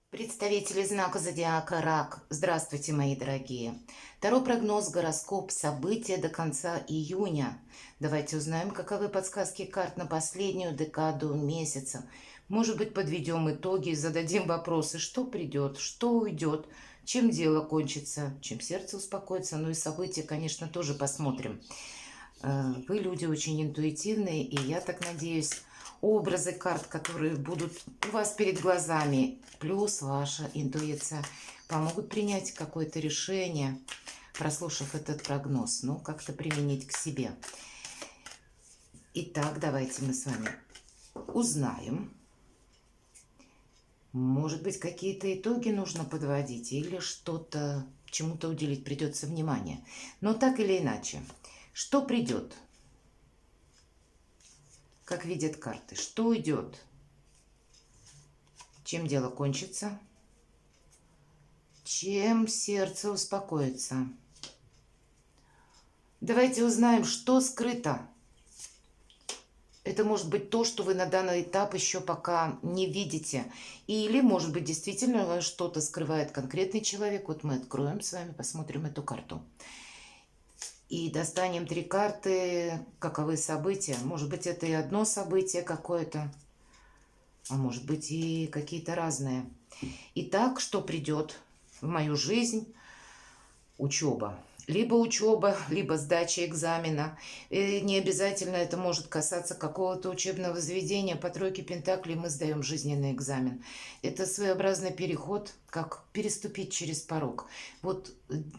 Представители знака зодиака Рак. Здравствуйте, мои дорогие. Таро прогноз, гороскоп, события до конца июня. Давайте узнаем, каковы подсказки карт на последнюю декаду месяца. Может быть, подведем итоги, зададим вопросы, что придет, что уйдет, чем дело кончится, чем сердце успокоится. Ну и события, конечно, тоже посмотрим. Вы люди очень интуитивные, и я так надеюсь, образы карт, которые будут у вас перед глазами, плюс ваша интуиция, помогут принять какое-то решение, прослушав этот прогноз, ну, как-то применить к себе. Итак, давайте мы с вами узнаем. Может быть, какие-то итоги нужно подводить или что-то, чему-то уделить придется внимание. Но так или иначе, что придет? Как видят карты, что уйдет, чем дело кончится, чем сердце успокоится. Давайте узнаем, что скрыто. Это может быть то, что вы на данный этап еще пока не видите. Или, может быть, действительно что-то скрывает конкретный человек. Вот мы откроем с вами, посмотрим эту карту. И достанем 3 карты, каковы события. Может быть, это и одно событие какое-то, а может быть и какие-то разные. Итак, что придет в мою жизнь? Учеба. Либо учеба, либо сдача экзамена. И не обязательно это может касаться какого-то учебного заведения. По тройке пентаклей мы сдаем жизненный экзамен. Это своеобразный переход, как переступить через порог. Вот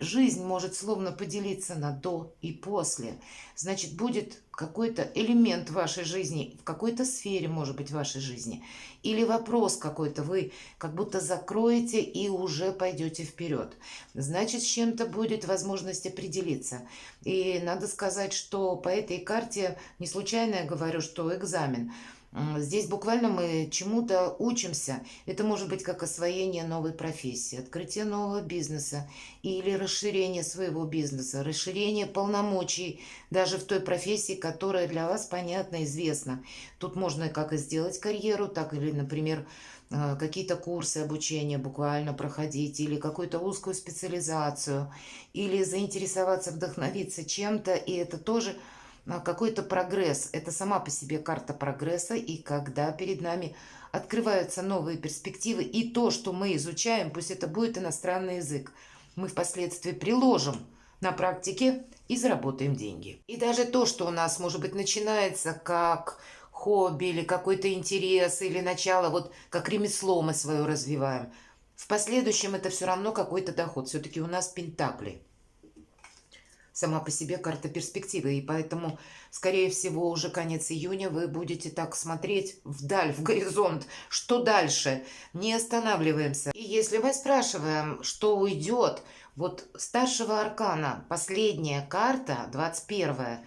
жизнь может словно поделиться на до и после. Значит, будет какой-то элемент вашей жизни, в какой-то сфере, может быть, вашей жизни. Или вопрос какой-то вы как будто закроете и уже пойдете вперед. Значит, с чем-то будет возможность определиться. И надо сказать, что по этой карте, не случайно я говорю, что экзамен. Здесь буквально мы чему-то учимся. Это может быть как освоение новой профессии, открытие нового бизнеса или расширение своего бизнеса, расширение полномочий даже в той профессии, которая для вас понятна, известна. Тут можно как и сделать карьеру, так или, например, какие-то курсы обучения буквально проходить, или какую-то узкую специализацию, или заинтересоваться, вдохновиться чем-то, и это тоже какой-то прогресс. Это сама по себе карта прогресса, и когда перед нами открываются новые перспективы, и то, что мы изучаем, пусть это будет иностранный язык, мы впоследствии приложим на практике и заработаем деньги. И даже то, что у нас, может быть, начинается как хобби или какой-то интерес, или начало, вот как ремесло мы свое развиваем, в последующем это все равно какой-то доход. Все-таки у нас пентакли. Сама по себе карта перспективы, и поэтому, скорее всего, уже конец июня вы будете так смотреть вдаль, в горизонт, что дальше, не останавливаемся. И если мы спрашиваем, что уйдет, вот старшего аркана, последняя карта, 21-я,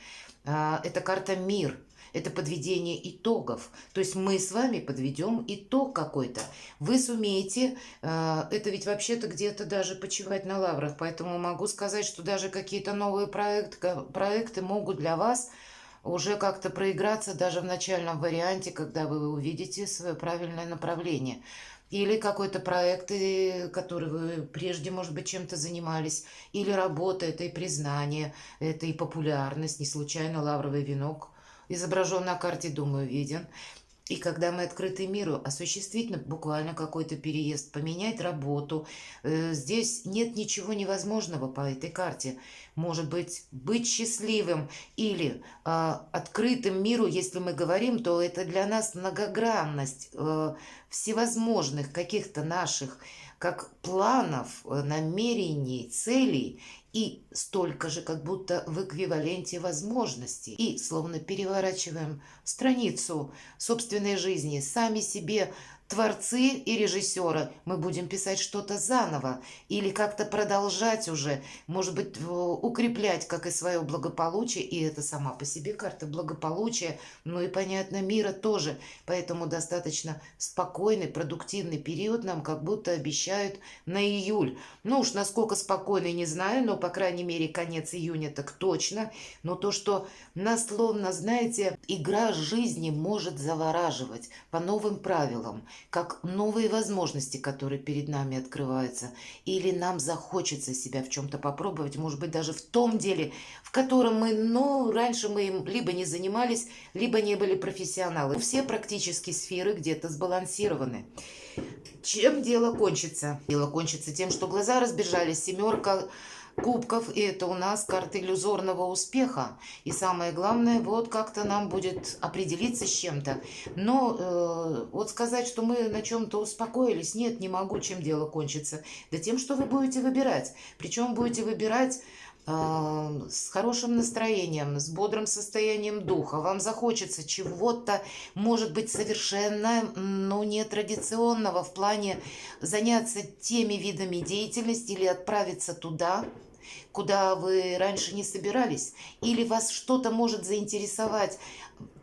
это карта «Мир». Это подведение итогов. То есть мы с вами подведем итог какой-то. Вы сумеете, это ведь вообще-то где-то даже почивать на лаврах. Поэтому могу сказать, что даже какие-то новые проекты могут для вас уже как-то проиграться даже в начальном варианте, когда вы увидите свое правильное направление. Или какой-то проект, который вы прежде, может быть, чем-то занимались. Или работа, это и признание, это и популярность. Не случайно лавровый венок изображен на карте, думаю, виден. И когда мы открыты миру, осуществить буквально какой-то переезд, поменять работу, здесь нет ничего невозможного по этой карте. Может быть счастливым или открытым миру, если мы говорим, то это для нас многогранность всевозможных каких-то наших как планов, намерений, целей, и столько же, как будто в эквиваленте возможностей. И словно переворачиваем страницу собственной жизни, сами себе творцы и режиссеры. Мы будем писать что-то заново или как-то продолжать уже, может быть, укреплять, как и свое благополучие, и это сама по себе карта благополучия, ну и, понятно, мира тоже. Поэтому достаточно спокойный, продуктивный период нам как будто обещают на июль. Ну уж насколько спокойный, не знаю, но, по крайней мере, конец июня так точно. Но то, что нас словно, знаете, игра жизни может завораживать по новым правилам. как новые возможности, которые перед нами открываются, или нам захочется себя в чем-то попробовать, может быть, даже в том деле, в котором мы, ну, раньше мы им либо не занимались, либо не были профессионалы. Все практически сферы где-то сбалансированы. Чем дело кончится? Дело кончится тем, что глаза разбежались, семерка кубков, и это у нас карта иллюзорного успеха. И самое главное, вот как-то нам будет определиться с чем-то. Но вот сказать, что мы на чем-то успокоились, нет, не могу. Чем дело кончится? Да тем, что вы будете выбирать. Причем будете выбирать с хорошим настроением, с бодрым состоянием духа. Вам захочется чего-то, может быть, совершенно, ну, нетрадиционного в плане заняться теми видами деятельности или отправиться туда, куда вы раньше не собирались, или вас что-то может заинтересовать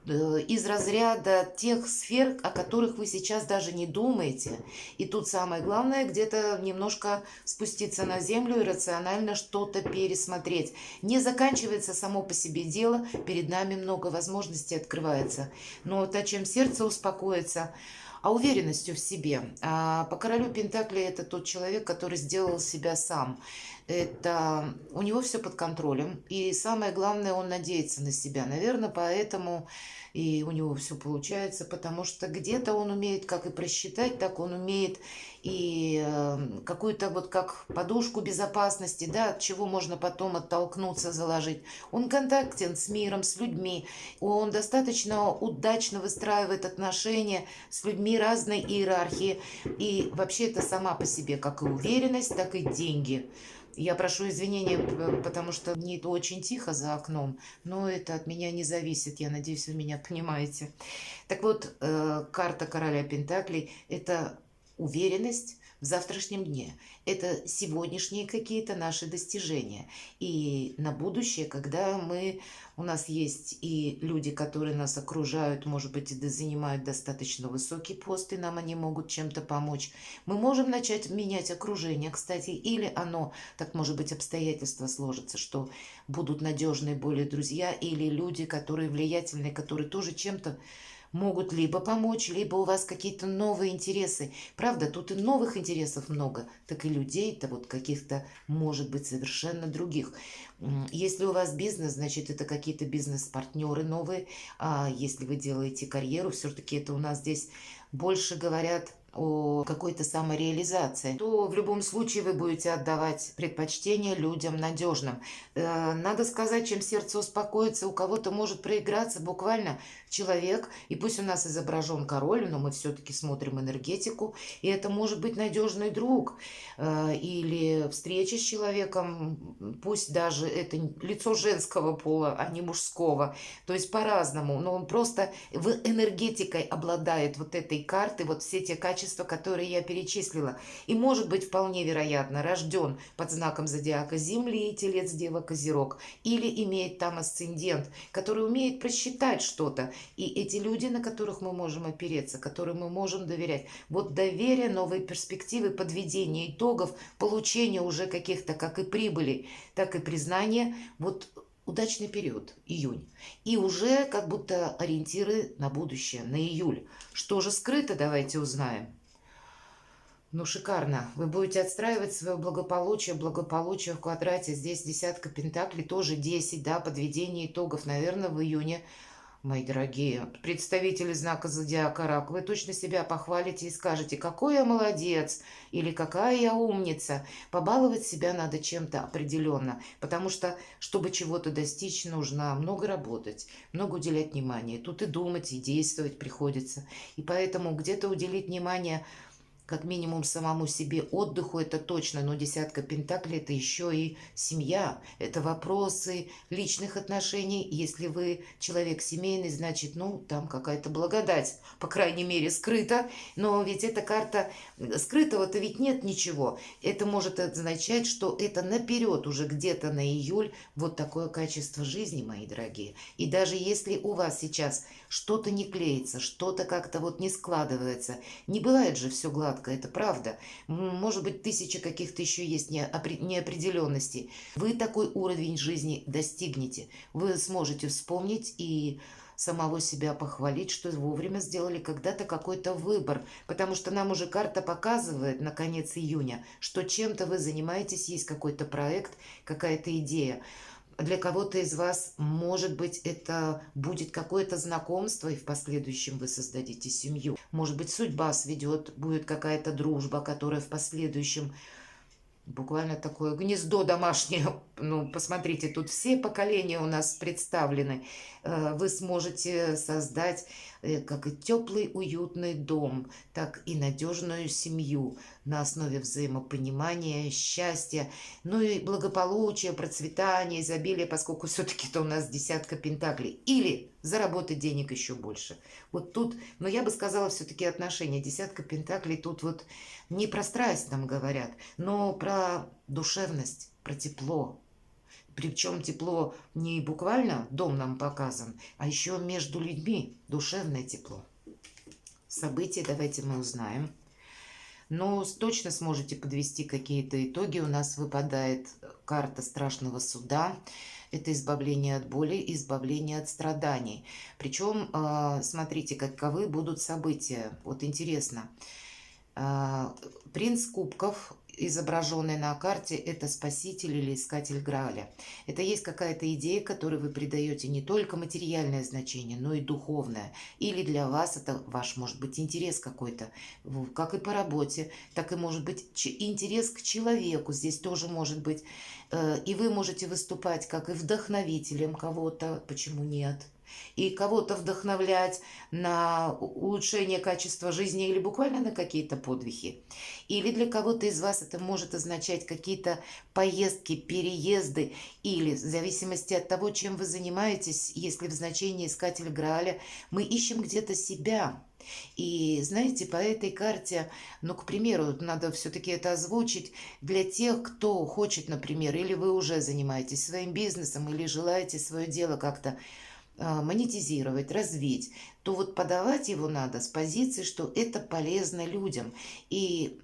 из разряда тех сфер, о которых вы сейчас даже не думаете. И тут самое главное, где-то немножко спуститься на землю и рационально что-то пересмотреть. Не заканчивается само по себе дело, перед нами много возможностей открывается. Но то, чем сердце успокоится, а уверенностью в себе. А по королю Пентаклей это тот человек, который сделал себя сам. Это у него все под контролем. И самое главное, он надеется на себя. Наверное, поэтому и у него все получается, потому что где-то он умеет как и просчитать, так он умеет и какую-то вот как подушку безопасности, да, от чего можно потом оттолкнуться, заложить. Он контактен с миром, с людьми. Он достаточно удачно выстраивает отношения с людьми разной иерархии. И вообще это сама по себе как и уверенность, так и деньги. Я прошу извинения, потому что не очень тихо за окном, но это от меня не зависит. Я надеюсь, вы меня понимаете. Так вот, карта короля Пентаклей – это уверенность в завтрашнем дне. Это сегодняшние какие-то наши достижения. И на будущее, когда у нас есть и люди, которые нас окружают, может быть, и занимают достаточно высокий пост, и нам они могут чем-то помочь. Мы можем начать менять окружение, кстати, или оно, так может быть, обстоятельства сложатся, что будут надежные более друзья или люди, которые влиятельные, которые тоже чем-то могут либо помочь, либо у вас какие-то новые интересы. Правда, тут и новых интересов много, так и людей-то вот каких-то, может быть, совершенно других. Если у вас бизнес, значит, это какие-то бизнес-партнеры новые. А если вы делаете карьеру, все-таки это у нас здесь больше говорят о какой-то самореализации, то в любом случае вы будете отдавать предпочтение людям надежным. Надо сказать, чем сердце успокоится, у кого-то может проиграться буквально человек, и пусть у нас изображен король, но мы все-таки смотрим энергетику, и это может быть надежный друг или встреча с человеком, пусть даже это лицо женского пола, а не мужского, то есть по-разному, но он просто в энергетикой обладает вот этой картой, вот все те качества, которые я перечислила. И может быть вполне вероятно рожден под знаком зодиака Земли, Телец, Дева, Козерог, или имеет там асцендент, который умеет просчитать что-то. И эти люди, на которых мы можем опереться, которым мы можем доверять. Вот доверие, новые перспективы, подведение итогов, получение уже каких-то как и прибыли, так и признания. Вот удачный период, июнь. И уже как будто ориентиры на будущее, на июль. Что же скрыто, давайте узнаем. Ну, шикарно. Вы будете отстраивать свое благополучие в квадрате. Здесь десятка пентаклей, тоже 10, да, подведение итогов, наверное, в июне. Мои дорогие представители знака зодиака Рак, вы точно себя похвалите и скажете, какой я молодец или какая я умница. Побаловать себя надо чем-то определенно, потому что, чтобы чего-то достичь, нужно много работать, много уделять внимания. Тут и думать, и действовать приходится. И поэтому где-то уделить внимание как минимум самому себе, отдыху это точно, но десятка пентаклей это еще и семья, это вопросы личных отношений. Если вы человек семейный, значит, ну, там какая-то благодать, по крайней мере, скрыта, но ведь эта карта скрытого-то ведь нет ничего. Это может означать, что это наперед уже где-то на июль вот такое качество жизни, мои дорогие. И даже если у вас сейчас что-то не клеится, что-то как-то вот не складывается, не бывает же все гладко, это правда. Может быть, тысяча каких-то еще есть неопределенностей. Вы такой уровень жизни достигнете. Вы сможете вспомнить и самого себя похвалить, что вовремя сделали когда-то какой-то выбор, потому что нам уже карта показывает на конец июня, что чем-то вы занимаетесь, есть какой-то проект, какая-то идея. Для кого-то из вас, может быть, это будет какое-то знакомство, и в последующем вы создадите семью. Может быть, судьба сведет, будет какая-то дружба, которая в последующем буквально такое гнездо домашнее. Ну, посмотрите, тут все поколения у нас представлены. Вы сможете создать как и теплый, уютный дом, так и надежную семью на основе взаимопонимания, счастья, ну и благополучия, процветания, изобилия, поскольку все-таки это у нас десятка пентаклей. Или заработать денег еще больше. Вот тут, но я бы сказала, все-таки отношения. Десятка пентаклей тут вот не про страсть нам говорят, но про душевность, про тепло. Причем тепло не буквально дом нам показан, а еще между людьми душевное тепло. События давайте мы узнаем. Но точно сможете подвести какие-то итоги. У нас выпадает карта страшного суда. Это избавление от боли, избавление от страданий. Причем, смотрите, каковы будут события. Вот интересно. Принц кубков, изображенный на карте, это спаситель или искатель Грааля. Это есть какая-то идея, которой вы придаете не только материальное значение, но и духовное. Или для вас это ваш, может быть, интерес какой-то, как и по работе, так и может быть интерес к человеку. Здесь тоже может быть. И вы можете выступать как и вдохновителем кого-то, почему нет? И кого-то вдохновлять на улучшение качества жизни или буквально на какие-то подвиги. Или для кого-то из вас это может означать какие-то поездки, переезды, или в зависимости от того, чем вы занимаетесь, если в значении искатель Грааля, мы ищем где-то себя. И знаете, по этой карте, ну, к примеру, надо все-таки это озвучить для тех, кто хочет, например, или вы уже занимаетесь своим бизнесом, или желаете свое дело как-то монетизировать, развить, то вот подавать его надо с позиции, что это полезно людям. И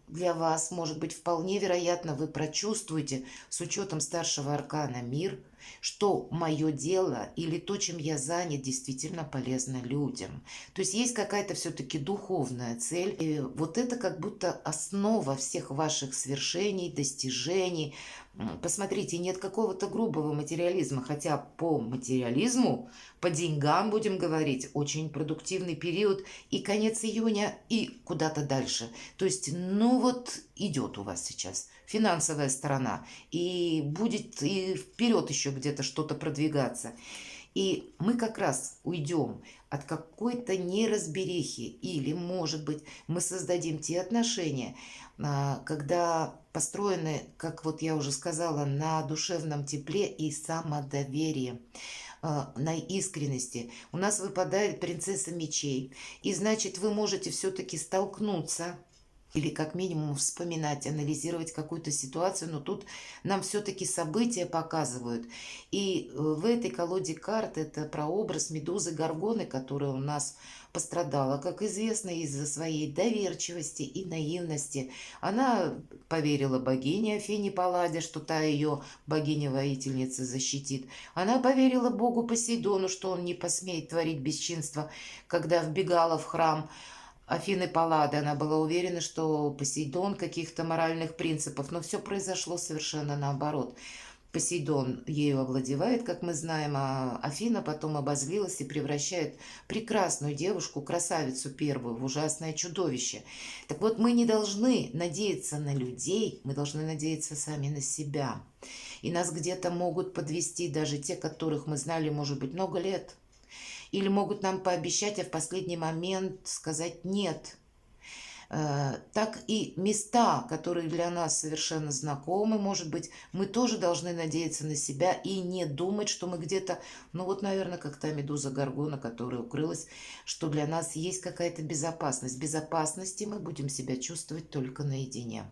для вас, может быть, вполне вероятно, вы прочувствуете с учетом старшего аркана мир, что мое дело или то, чем я занят, действительно полезно людям. То есть есть какая-то все-таки духовная цель. И вот это как будто основа всех ваших свершений, достижений. Посмотрите, нет какого-то грубого материализма, хотя по материализму, по деньгам, будем говорить, очень продуктивный период и конец июня, и куда-то дальше. То есть, ну вот идет у вас сейчас финансовая сторона, и будет и вперед еще где-то что-то продвигаться. И мы как раз уйдем от какой-то неразберихи, или, может быть, мы создадим те отношения, когда построены, как вот я уже сказала, на душевном тепле и самодоверии, на искренности. У нас выпадает принцесса мечей, и значит, вы можете все-таки столкнуться или как минимум вспоминать, анализировать какую-то ситуацию, но тут нам все-таки события показывают. И в этой колоде карт это прообраз Медузы Горгоны, которая у нас пострадала, как известно, из-за своей доверчивости и наивности. Она поверила богине Афине Палладе, что та ее богиня-воительница защитит. Она поверила богу Посейдону, что он не посмеет творить бесчинство, когда вбегала в храм Афины Паллады. Она была уверена, что Посейдон каких-то моральных принципов, но все произошло совершенно наоборот. Посейдон ею овладевает, как мы знаем, а Афина потом обозлилась и превращает прекрасную девушку, красавицу первую, в ужасное чудовище. Так вот, мы не должны надеяться на людей, мы должны надеяться сами на себя. И нас где-то могут подвести даже те, которых мы знали, может быть, много лет. Или могут нам пообещать, а в последний момент сказать «нет». Так и места, которые для нас совершенно знакомы, может быть, мы тоже должны надеяться на себя и не думать, что мы где-то, ну вот, наверное, как та Медуза Горгона, которая укрылась, что для нас есть какая-то безопасность. В безопасности мы будем себя чувствовать только наедине.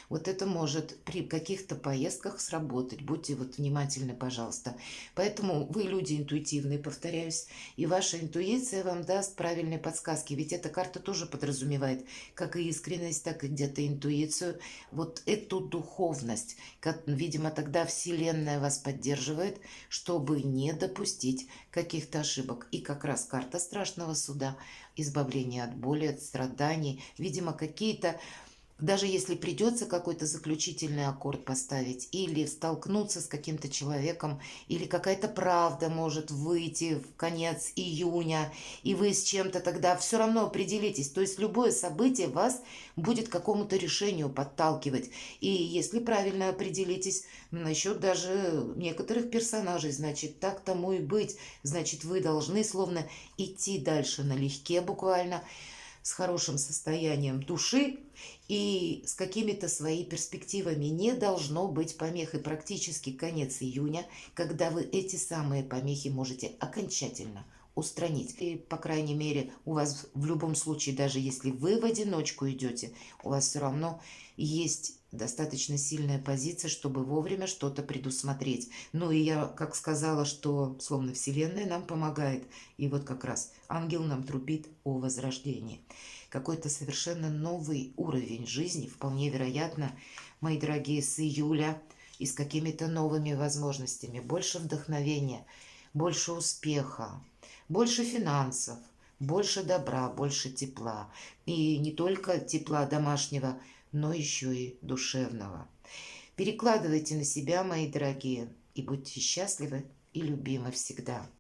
Вот это может при каких-то поездках сработать. Будьте вот внимательны, пожалуйста. Поэтому вы люди интуитивные, повторяюсь, и ваша интуиция вам даст правильные подсказки. Ведь эта карта тоже подразумевает, как и искренность, так и где-то интуицию, вот эту духовность. Видимо, тогда Вселенная вас поддерживает, чтобы не допустить каких-то ошибок. И как раз карта страшного суда, избавление от боли, от страданий, видимо, какие-то, даже если придется какой-то заключительный аккорд поставить или столкнуться с каким-то человеком, или какая-то правда может выйти в конец июня, и вы с чем-то тогда все равно определитесь. То есть любое событие вас будет к какому-то решению подталкивать. И если правильно определитесь насчет даже некоторых персонажей, значит, так тому и быть. Значит, вы должны словно идти дальше налегке буквально, с хорошим состоянием души и с какими-то своими перспективами. Не должно быть помех. И практически конец июня, когда вы эти самые помехи можете окончательно устранить. И, по крайней мере, у вас в любом случае, даже если вы в одиночку идете, у вас все равно есть достаточно сильная позиция, чтобы вовремя что-то предусмотреть. Ну и я, как сказала, что словно Вселенная нам помогает. И вот как раз ангел нам трубит о возрождении. Какой-то совершенно новый уровень жизни, вполне вероятно, мои дорогие, с июля, и с какими-то новыми возможностями. Больше вдохновения, больше успеха, больше финансов, больше добра, больше тепла. И не только тепла домашнего, но еще и душевного. Перекладывайте на себя, мои дорогие, и будьте счастливы и любимы всегда.